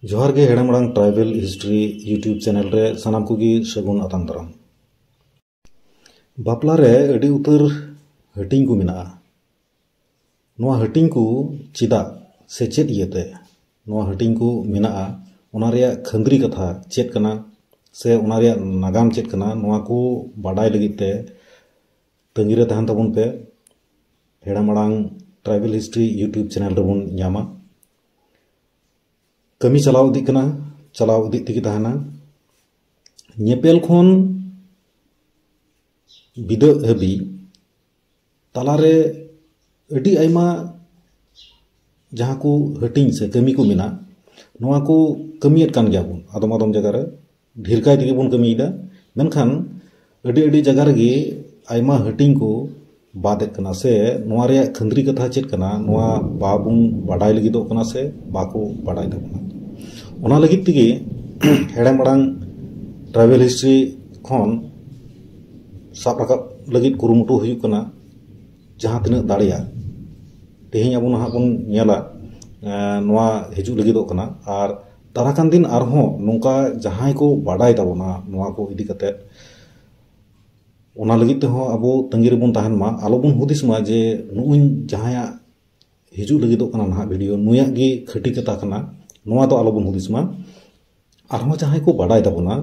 जोहार गे हेड़मड़ांग tribal history YouTube channel रे सानाम कुगी सगुन आताम दाराम बापला रे अड़ी उतर हटिंग को मिना नोआ हटिंग को चिदा से चेत इयते नोआ हटिंग को मिना ओना रे खंद्री कथा चेत कना से ओना रे नागाम चेत कना नोआ को बाडाय लगित ते तंगिरे तहन तबन पे हेड़मड़ांग ट्राइबल हिस्ट्री यूट्यूब चैनल रे बन न्यामा कमी चलाव इदी कना चलाव इदी तिगी तहना नेपेल खोन बिद हबी तालारे अडी आयमा जहां को हटिंग से कमी को मिना नोआ को कमियत कान गया बन आदम आदम जगह रे ढिरकाय तिगी बन कमीदा मेनखान अडी अडी जगह रे आयमा हटिंग को बादेत कना से नोआ रे खंद्री कथा चेत कना नोआ बाबुन बाडाय लगिदो कना से बाको बाडाय दबना ओना लगित तिगी हेड़मड़ांग ट्राइबल हिस्ट्री खोन साब राकाब लगित कुरुमुटु हुयुग कना जहां तिना दाड़िया तेहें अब नहा बन नेला नोआ हिजु लगिदो कना आर दाराकान दिन आरहों नोंका जहां को बाडाय ताबोना नोआ को इदी कते ओना लगित तेहों अबो तंगिरे बन तहन मा आलो बन हुदिस मा जे नुइन जहां हिजु लगिदो कना नहा वीडियो नुया गे खटी कथा कना नोआ तो आलो बन हुदिस मा आरहों जहां को बाडाय ताबोना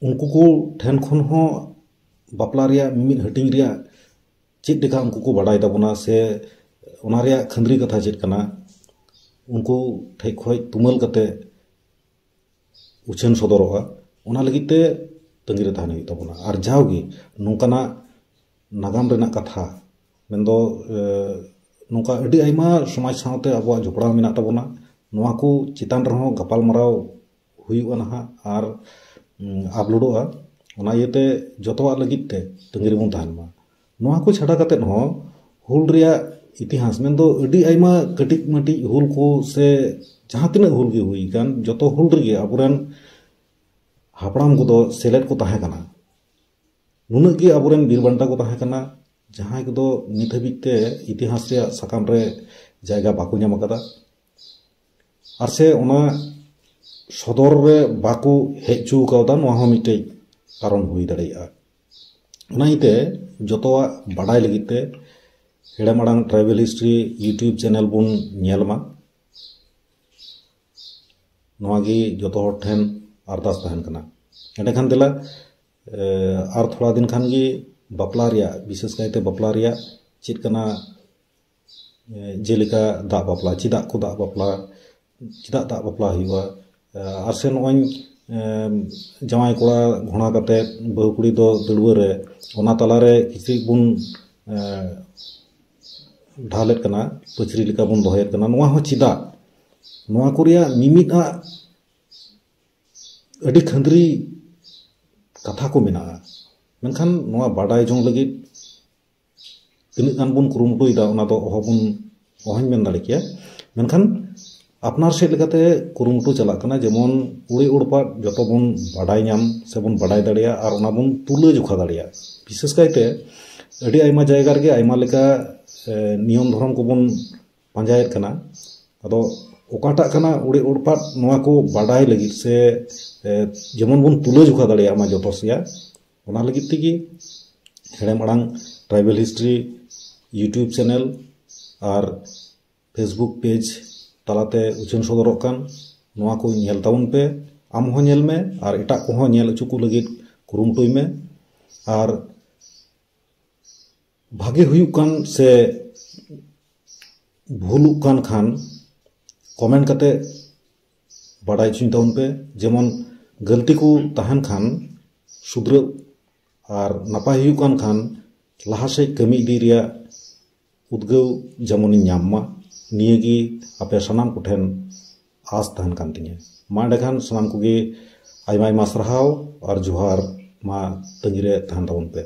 उनको को ठेन खन हो बापला रिया मिमिद हटिंग रिया चेत देखा उनको को बाडाय ताबोना से ओना रिया खंद्री कथा चेत कना उनको ठे खय तुमल कते उछन सदरोगा ओना लगित ते तंगिरे तहन हुई ताबोना आर जावगी नोंकाना नागाम रेना कथा मेनदो नोंका अडी आयमा समाज सावते अबो झोपड़ा मेना ताबोना नोआ को चितान रहो गपाल मराव हुयुआ नहा आर अपलोडोआ ओना इयते जतवा लगित ते तंगिरे बन तहन मा नोआ को छाड़ा कते हो हुल रिया इतिहास मेनदो अडी आयमा कटिक मटी हुल को से जहां तिना हुल गे हुई कान जतो हुल रे अबुरन हापड़ाम को सेलेद को ताहे कना नुनक गे अबुरन बीरबंटा को ताहे कना जहां को नित हबित ते इतिहास रे साकाम रे जायगा बाको ᱧᱟᱢ akada आर से ओना सदर रे बाको हेचू कावदा नोआ हो मिटे कारण हुई दाड़िया ओना इते जतवा बाडाय लगित ते हेड़मड़ांग ट्राइबल हिस्ट्री यूट्यूब चैनल बन नेलमा नोआ गे जतो हर ठेन अरदास तहन कना एंडे खान देला आर थोड़ा दिन खान गे बापला रिया विशेष कायते बापला रिया चेत कना जेलिका दा बापला चिदा को दा बापला चिदा दा बापला हुआ आर से नोय जमाई कोड़ा घोड़ा कते बहु कुड़ी दो दड़ुआ रे ओना तला रे किसी बुन ढालेत कना पचरी लिका बुन दोहेत कना नोआ हो चिदा नोआ को रिया मिमिदा अडी खंद्री कथा को मेना मेनखान नोआ बाडाय जों लगित तिनाग गान बुन कुरुमुटुयदा ओना दो अहबुन अहन मेन दाड़े किया मेनखान अपनार सेट लेकाते कुरुमुटु चला कना जेमन उड़ी उड़पाट जतो बन बाडाय ᱧᱟᱢ से बन बाडाय दाड़िया आर ओना बन तुला जुखा दाड़िया विशेष कायते अडी आयमा जायगा रे आयमा लेका नियम धर्म को बन पांजायत कना अदो ओकाटा कना उड़ी उड़पाट नोआ को बाडाय लगित से जेमन बन तुला जुखा दाड़िया मा जतो सिया ओना लगित तिगी हेड़मड़ांग ट्राइबल हिस्ट्री यूट्यूब चैनल और फेसबुक पेज तालाते उछन सदरक कान नोआ को नेल ताबन पे आम हो नेल में और एटा को हो नेल अचुकु लगित कुरुमुटुय में और भागे हुयुक कान से भूलुक कान खान कमेंट कते बाडाय चुन ताबन पे जेमन गलती को तहन खान सुद्र और नापाय हुयुक कान खान लाहा से कमी इदी रिया उद्गव जेमन ᱧᱟᱢ नियगी आपे सनाम को ठेन आस तहन कान तिᱧᱟ मा एंडेखान सनाम कोगे आयमा आयमा सारहाव और जोहार मा तंगिरे तहन ताबन पे।